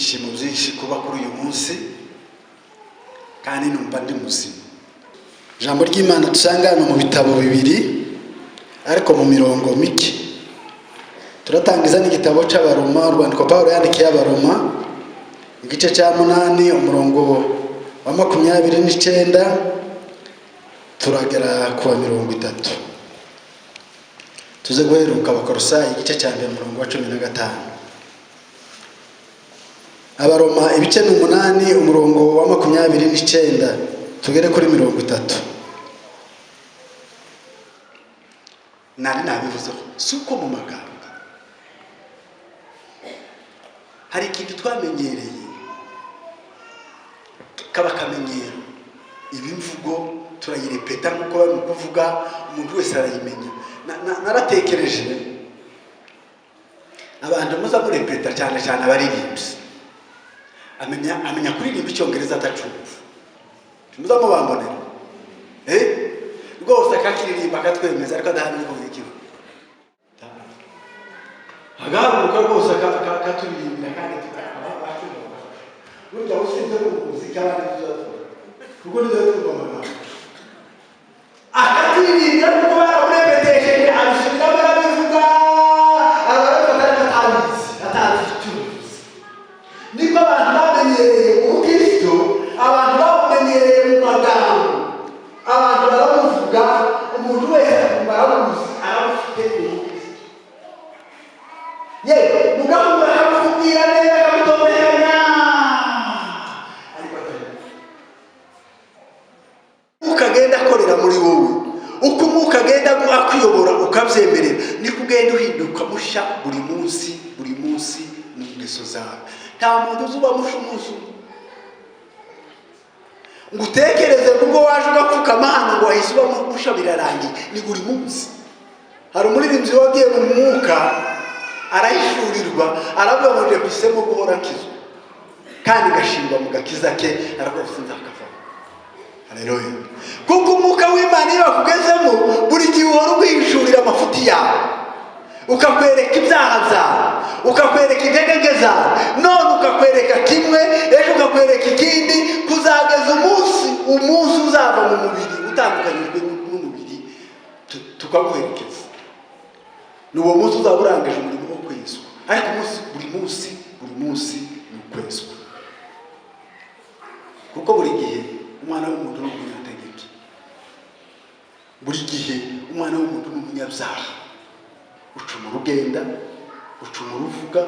ibyishimo byinshi kuba kuri uyu munsi kandi numva ndi muzima. Ijambo ry'Imana dusanga hano mu bitabo bibiri ariko mu mirongo mike. Turatangiza n'igitabo cy'Abaroma, urwandiko Pawulo yandikiye Abaroma, igice cya 8 umurongo wa 29 turagera ku wa 30. Tuze guheruka Abakolosayi igice cya 1 umurongo wa 15. Abaroma ibice 8 umurongo wa 29 tugere kuri 30. Nari nabivuze suko mu magambo hari ikintu twamenyereye kaba kamenyero, ibimvugo turayirepeta nkuko bari kuvuga, umuntu wese arayimenya. Naratekereje abantu muza kurepeta cyane cyane abaririmbyi amenya kuririmba icyongereza atacumva. Muza mubambonera rwose akakiririmba akatwemeza ariko adahana ngo ikivu agahaguruka rwose akaturirimbira kandi tukabashobora burya usinze umuziki abandi tuzakora kuko nizatuva amagambo akaturirimbira kuko baramurepetesheje abisubiramo arabivuga atazi icyumvise. Niko abantu bamenyereye ubukristo, abantu bamenyereye mu magambo, abantu baramuvuga, umuntu wese akumva arabuzi arabufite ubukristo. Yewe mugabo bakamubwira neza akamutomeranya ariko ukagenda akorera muri wowe, uko ukagenda akuyobora ukabyemerera, niko ugenda uhinduka mushya buri munsi mu ngeso zawe. Nta muntu uzuba musha umunsi ngo utekereze ubwo waje ugapfukama hano ngo wahise uba musha birarangiye. Ni buri munsi. Hari umuririmbyi wagiye mu mwuka arahishurirwa aravuga ngo nje bisemo guhora kizwa kandi gashingwa mu gakiza ke aravuga sinza akava. Haleluya. Kuko umwuka w'Imana iyo akugezemo buri gihe uhora ubihishurira amafuti yawe, ukakwereka ibyaha byawe, ukakwereka intege zawe, none ukakwereka kimwe, ejo ukakwereka ikindi, kuzageza umunsi uzava mu mubiri utandukanyijwe n'umubiri tukaguherekeza. N'uwo munsi uzaba urangije umurimo wo kwezwa, ariko buri munsi ni ukwezwa. Kuko buri gihe umwana w'umuntu ni umunyategeke, buri gihe umwana w'umuntu ni umunyabyaha. Ucumura ugenda, ucumura uvuga,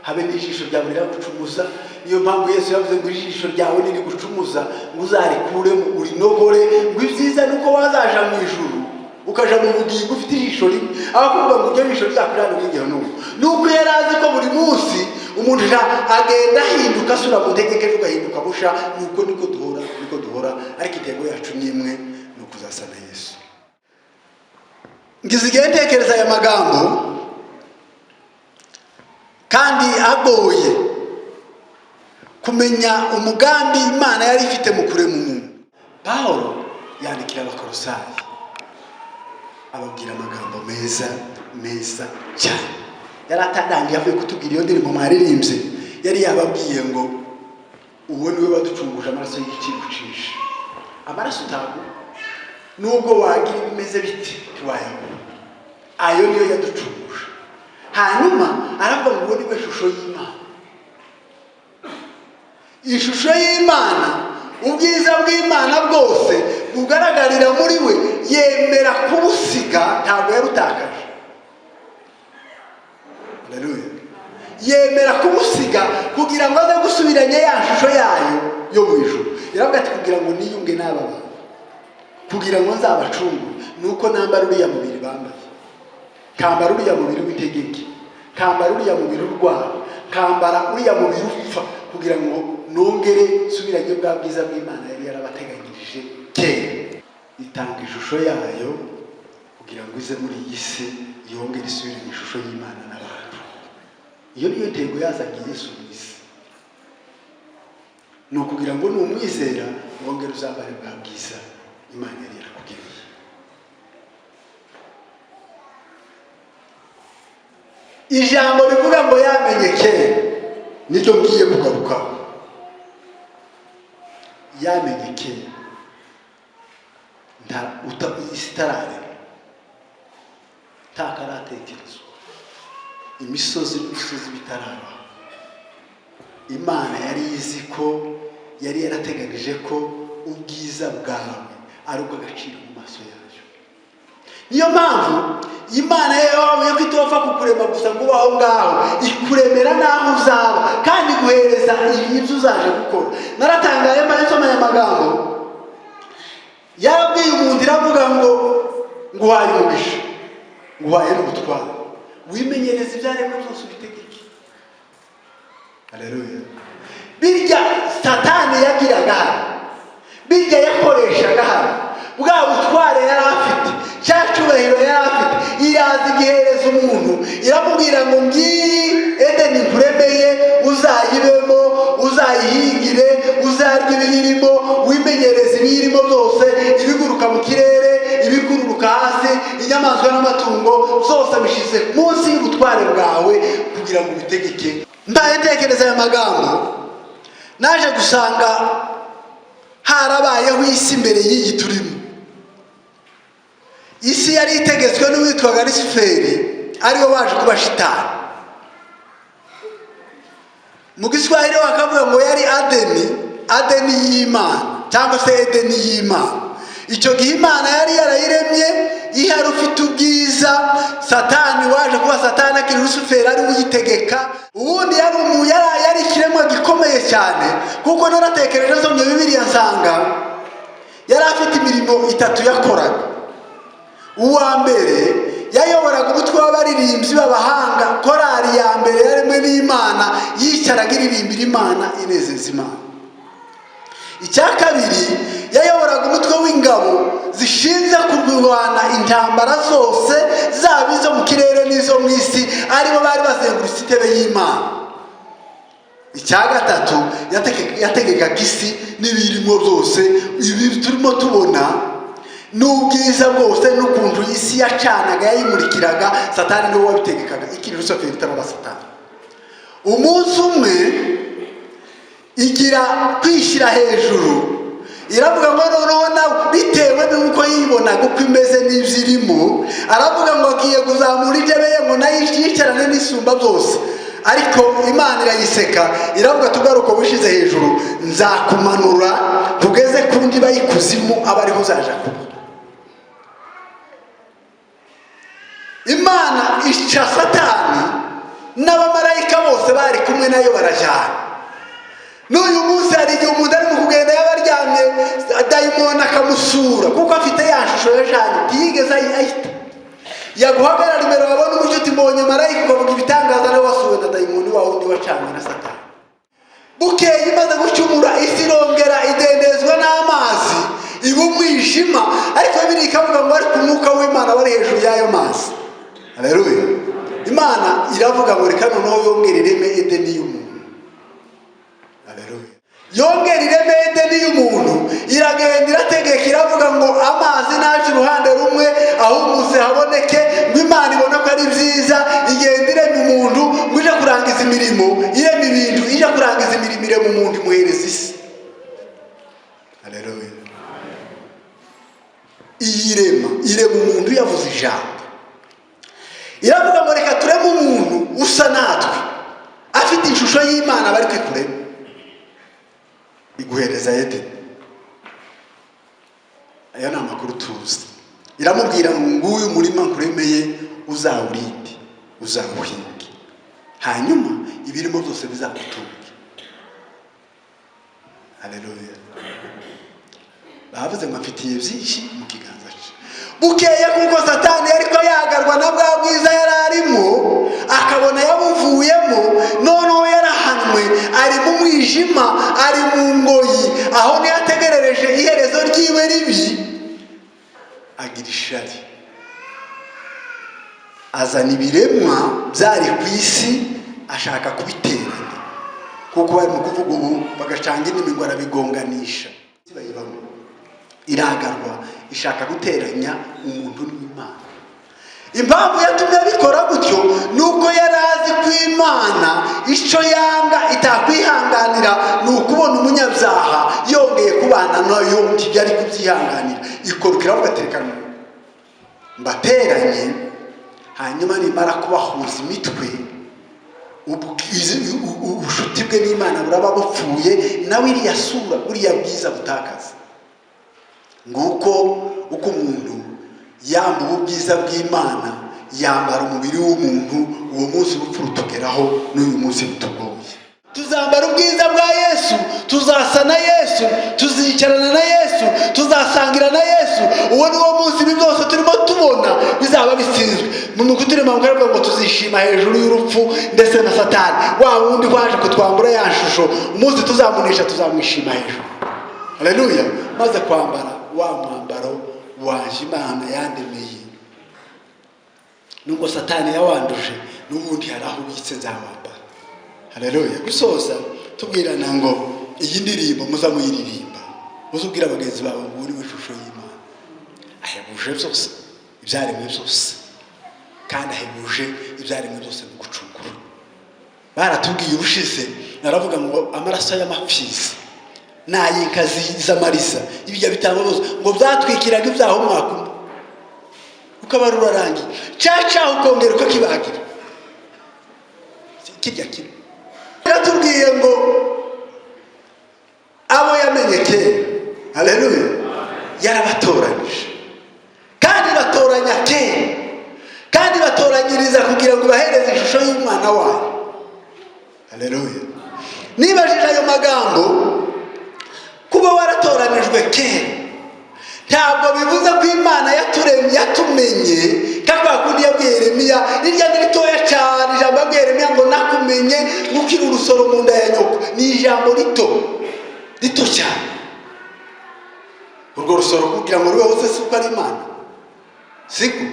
habe n'ijisho ryawe riragucumuza. Niyo mpamvu Yesu yavuze ngo ijisho ryawe niri gucumuza ngo uzarikuremo urinogore, ngo ibyiza nuko wazaja mu ijuru ukaja mu bugingo ufite ijisho rimwe. Abakuvuga ngo iryo jisho rizakurana n'ingero n'ubu, nuko yari azi ko buri munsi umuntu agenda ahinduka asura mu ntegeke ugahinduka busha. Niko duhora ariko intego yacu ni imwe, ni ukuzasa na Yesu. Ngizigiye ntekereza aya magambo kandi agoye kumenya umugambi Imana yari ifite mu kurema umuntu. Pawulo yandikira Abakolosayi ababwira amagambo meza cyane. Yari atadangiye avuye kutubwira iyo ndirimbo mwaririmbye, yari yababwiye ngo uwo niwe waducunguje amaraso y'igiciro ucisha. Amaraso utago nubwo wagira bimeze biti tiwayabona, ayo niyo yaducunguje. Hanyuma aravuga ngo niwe shusho y'Imana. Ishusho y'Imana, ubwiza bw'Imana bwose bugaragarira muri we, yemera kubusiga, ntabwo yarutakaje. Haleluya. Yemera kubusiga kugira ngo aze gusubiranya ya shusho yayo yo mu ijuru. Yaravuga ati kugira ngo niyunge n'aba bantu, kugira ngo nzabacungure, nuko nambara uriya mubiri bambaye, kambara uriya mubiri w'itegeke, kambara uriya mubiri urwara, kambara uriya mubiri upfa, kugira ngo nongere subiranye bwa bwiza bw'Imana yari yarabateganyirije kera. Itanga ishusho yayo kugira ngo ize muri iyi si yongere isubire mu ishusho y'Imana n'abantu. Iyo niyo ntego yazanye Yesu mu isi, ni ukugira ngo numwizera wongere uzambare bwa bwiza Imana yari yarakugiriye. Ijambo rivuga ngo yamenye kera nicyo ngiye kugarukaho. Yamenye kera isi itararema, ntakaratekerezwa, imisozi bitaraba. Imana yari izi ko, yari yarateganije ko ubwiza bwawe ari ubw'agaciro mu maso yayo. Niyo mpamvu Imana yawe ko itopfa kukurema gusa ngo ubaho ngaho, ikuremera n'aho uzaba kandi guhereza ibyo uzaje gukora. Naratangaye nsoma aya magambo, yarabwiye umuntu iravuga ngo nguhaye umugisha, nguhaye n'ubutware, wimenyereza ibyaremwe byose ubitegeke. Haleluya. Birya Satani yagiraga hano, birya yakoreshaga hano, bwa butware yari afite, cya cyubahiro yari afite, iraza igihereza umuntu, iramubwira ngo ngiyi Edeni nkuremeye, uzayibemo, uzayihingire, uzarya ibiyirimo, wimenyereza ibiyirimo byose, ibiguruka mu kirere, ibiguruka hasi, inyamaswa n'amatungo zose bishize munsi y'ubutware bwawe kugira ngo ubitegeke. Mbaye ntekereza aya magambo, naje gusanga harabayeho isi mbere y'iyi turimo. Isi yari itegetswe n'uwitwaga Lusiferi, ariwe waje kuba Shitani. Mu Giswahili bakavuga ngo yari Adeni y'Imana cyangwa se Edeni y'Imana. Icyo gihe Imana yari yarayiremye ihari ufite ubwiza. Satani waje kuba Satani akiri Lusiferi ari uyitegeka. Ubundi yari ikiremwa gikomeye cyane, kuko naratekereje nsomye Bibiliya nsanga yari afite imirimo itatu yakoraga. Uwa mbere yayoboraga umutwe w'abaririmbyi b'abahanga, korari ya mbere yaremwe n'Imana, yicaraga iririmbira Imana, inezeza Imana. Icya kabiri yayoboraga umutwe w'ingabo zishinzwe kurwana intambara zose, zaba izo mu kirere n'izo mu isi, aribo bari bazengurutse intebe y'Imana. Icya gatatu yategekaga isi n'ibirimo byose. Ibi turimo tubona n'ubwiza bwose n'ukuntu isi yacanaga yayimurikiraga, Satani niwe wabitegekaga, ikiri Lusiferi itaraba Satani. Umunsi umwe igira kwishyira hejuru, iravuga ngo noneho nawe bitewe n'uko yibonaga uko imeze n'ibyirimo, aravuga ngo agiye kuzamura intebe ye ngo nayo yicarane n'isumba byose. Ariko Imana irayiseka, iravuga tugaruka wishize hejuru, nzakumanura tugeze ku ndiba y'ikuzimu, aba ariho uzaja kuba. Imana ica Satani n'abamarayika bose bari kumwe nayo barajyana. N'uyu munsi hari igihe umuntu ari mu kugenda yabaryamye, dayimoni akamusura kuko afite ya shusho yajanye, ntiyigeze ayita. Yaguhagarara imbere wabona umucuti mbonye marayika ukavuga ibitangaza, nawe wasuwe na dayimoni wa wundi wacanywe na Satani. Bukeye imaze gucumura, isi irongera idendezwa n'amazi, iba umwijima, ariko Bibiliya ikavuga ngo ariko umwuka w'Imana wari hejuru y'ayo mazi. Haleluya. Imana iravuga ngo reka noneho yongere ireme Edeni y'umuntu. Haleluya. Yongere ireme Edeni y'umuntu, iragenda irategeka, iravuga ngo amazi naje uruhande rumwe, ahumutse haboneke, ngo Imana ibona ko ari byiza, igenda irema umuntu ngo ije kurangiza imirimo, irema ibintu, ije kurangiza imirimo irema umuntu, imuhereza isi. Haleluya. Irema umuntu yavuze ijambo, iravuga ngo reka tureme umuntu usa natwe, afite ishusho y'Imana, bari kwikurema, iguhereza Edeni. Aya ni amakuru tuzi. Iramubwira ngo nguyu umurima nkuremeye, uzawurinde, uzawuhinge, hanyuma ibirimo byose bizagutunge. Haleluya. Bavuze ngo afitiye byinshi mu kiganza cye. Bukeye kuko Satani ariko yagarwa na bwa bwiza yari arimo, akabona yabuvuyemo, noneho yarahanwe, ari mu mwijima, ari mu ngoyi, aho ntiyategerereje iherezo ry'iwe ribi, agira ishari, azana ibiremwa byari ku isi, ashaka kubiteranya, kuko bari mu kuvuga ubu bagacanga indimi ngo arabigonganisha. Iragarwa, ishaka guteranya umuntu n'Imana. impamvu yatumye abikora gutyo nuko yari azi ko Imana icyo yanga itakwihanganira ni ukubona umunyabyaha yongeye kubana nayo yari kubyihanganira. ikorukira ugaterekana mbateranye, hanyuma nimara kubahuza imitwe ubushuti bwe n'Imana buraba bupfuye, nawe iriya sura buriya bwiza butakaza. nguko uko umuntu yambuwe ubwiza bw'Imana yambara umubiri w'umuntu, uwo munsi urupfu rutugeraho n'uyu munsi rutugoye. tuzambara ubwiza bwa Yesu, tuzasa na Yesu, tuzicarana na Yesu, tuzasangira na Yesu. uwo ni wo munsi ibi byose turimo tubona bizaba bitsinzwe. mu kuturema mukarabwa ngo tuzishima hejuru y'urupfu ndetse na Satani, wa wundi waje kutwambura ya shusho. umunsi tuzamunisha tuzamwishima hejuru. haleluya. maze kwambara wa mwambaro waje Imana yandemeye, nubwo Satani yawanduje n'ubundi hari aho ubitse nzawambara. haleluya. gusoza tubwirana ngo iyi ndirimbo muza muyiririmba, muzubwira abagenzi bawe ngo uri ishusho y'Imana. ahebuje byose ibyaremwe byose, kandi ahebuje ibyaremwe byose mu gucungura. baratubwiye ubushize, naravuga ngo amaraso y'amapfizi n'ay'inka z'amariza ibijya bitambabuza ngo byatwikiraga ibyaha umwaka umwe, ukaba rurarangiye caca ukongera ukakibagira kirya kimwe. yaratubwiye ngo abo yamenye kera, haleluya, yarabatoranije kandi batoranya kera, kandi batoranyiriza kugira ngo bahereze ishusho y'umwana wayo. haleluya. nibajije ayo magambo, kuba waratoranijwe kera ntabwo bivuze ko Imana yaturemye yatumenye kakwa kundi yabwiye Yeremiya. irya ni ritoya cyane ijambo yabwiye Yeremiya ngo nakumenye nk'ukiri urusoro mu nda ya nyoko. ni ijambo rito cyane. urwo rusoro kugira ngo rube hose si uko ari Imana, siko?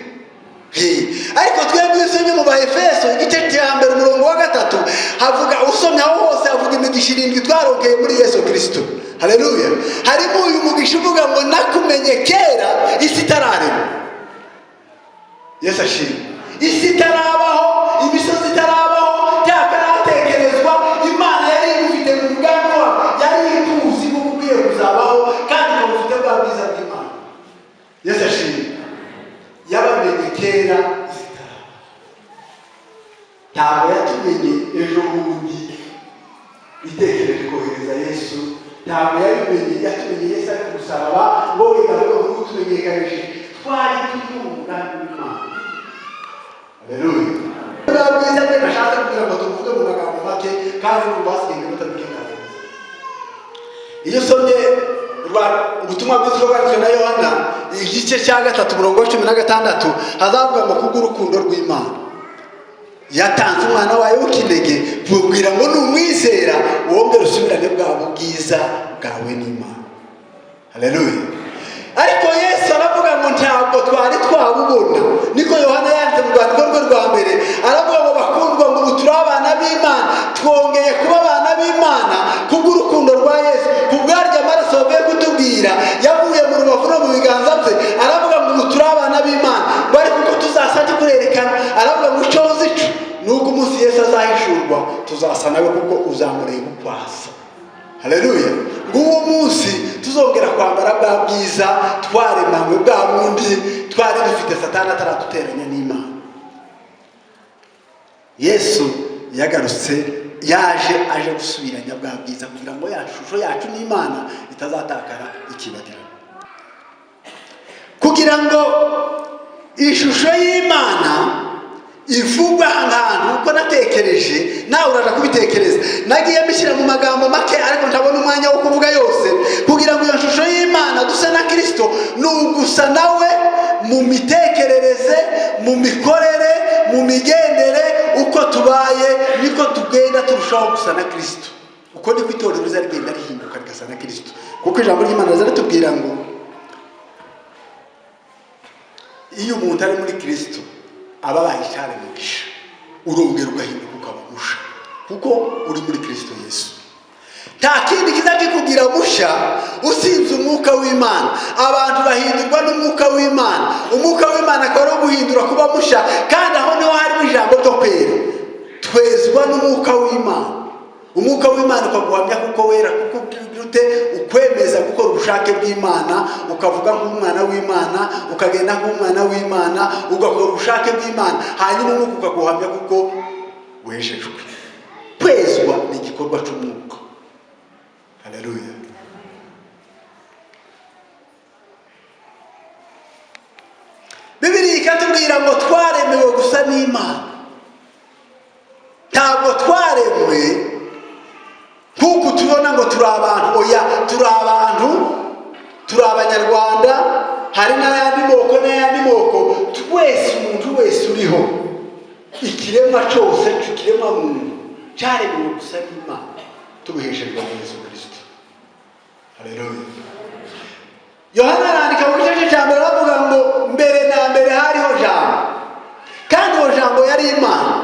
ariko twebwe usomye mu Baefeso igice cya 1 umurongo wa 3 havuga, usomye aho hose havuga imigisha 7 twarokeye muri Yesu Kristo. haleluya. harimo uyu mugisha uvuga ngo nakumenye kera isi itararema. Yesu ashimwe. isi itarabaho, imisozi itarabaho, cyakaratekerezwa, Imana yari ifite mu mugambi wayo, yari ituzi ko ugiye kuzabaho kandi ikabufite bwa bwiza bw'Imana. Yesu ashimwe. yabamenye kera isi itarabaho. ntabwo yatumenye ejo bundi itekereje kohereza Yesu. ntabwo yabimenye, yatumenye Yesu ari ku musaraba ngo wigaruke ngo tumenyekanishije twari turi mu mugambi w'Imana. haleluya. bwiza bwe nashatse kugira ngo tuvuge mu magambo make kandi mu basigaye mutabikengana. iyo usomye ubutumwa bwiza bwanditswe na Yohana igice cya 3 umurongo wa 16 hazavuga ngo kubw'urukundo rw'Imana yatanze umwana wayo w'ikinege kugira ngo numwizera wongere usubirane bwa bwiza bwawe n'Imana. haleluya. ariko Yesu aravuga ngo ntabwo twari twabubona. niko Yohana yanditse mu rwandiko rwe rwa mbere, aravuga ngo bakundwa ngo turi abana b'Imana, twongeye kuba abana b'Imana kubw'urukundo rwa Yesu, kubwarya amaraso bavuye kutubwira yavuye mu rubavu no mu biganza bye. aravuga ngo turi abana b'Imana, bari kuko tuzasanje kurerekana. aravuga ngo icyo uzico nuko umunsi Yesu azahishurwa tuzasa nawe kuko uzamureba ukwasa. haleluya. nguwo munsi tuzongera kwambara bwa bwiza twaremanywe, bwa bundi twari dufite Satani ataraduteranya n'Imana. Yesu yagarutse, aje gusubiranya bwa bwiza kugira ngo ya shusho yacu n'Imana itazatakara ikibagirana. kugira ngo ishusho y'Imana ivugwa ahantu uko natekereje, nawe uraza kubitekereza. nagiye mbishyira mu magambo make ariko ntabona umwanya wo kuvuga yose. kugira ngo iyo shusho y'Imana dusa na Kristo, ni ugusa nawe mu mitekerereze, mu mikorere, mu migendere. uko tubaye niko tugenda turushaho gusa na Kristo. uko niko itorero rizagenda rihinduka rigasa na Kristo, kuko ijambo ry'Imana riratubwira ngo iyo umuntu ari muri Kristo aba bahicyane mugisha, urongera ugahinduka ukabamusha kuko uri muri Kristo Yesu. nta kindi kizakikugira musha usibye umwuka w'Imana. Abantu bahindurwa n'umwuka w'Imana. Umwuka w'Imana akaba ari guhindura kuba musha, kandi aho niho harimo ijambo ryo kwera. Twezwa n'umwuka w'Imana. Umwuka w'Imana ukaguhamya kuko wera, kuko ute ukwemeza gukora ubushake bw'Imana, ukavuga nk'umwana w'Imana, ukagenda nk'umwana w'Imana, ugakora ubushake bw'Imana, hanyuma umwuka ukaguhamya kuko wejejwe. Kwezwa ni igikorwa cy'umwuka. Haleluya. Bibiliya ikatubwira ngo twaremewe gusa n'Imana. Ntabwo twaremwe kuko tubona ngo turi abantu. Oya, turi abantu, turi abanyarwanda, hari n'ayandi moko. Twese, umuntu wese uriho, ikiremwa cyose cy'ikiremwa muntu cyaremewe gusa n'Imana, tubiheshejwe na Yesu Kristo. Haleluya. Yohana arandika mu gice cya mbere avuga ngo mbere na mbere hariho jambo, kandi uwo jambo yari Imana.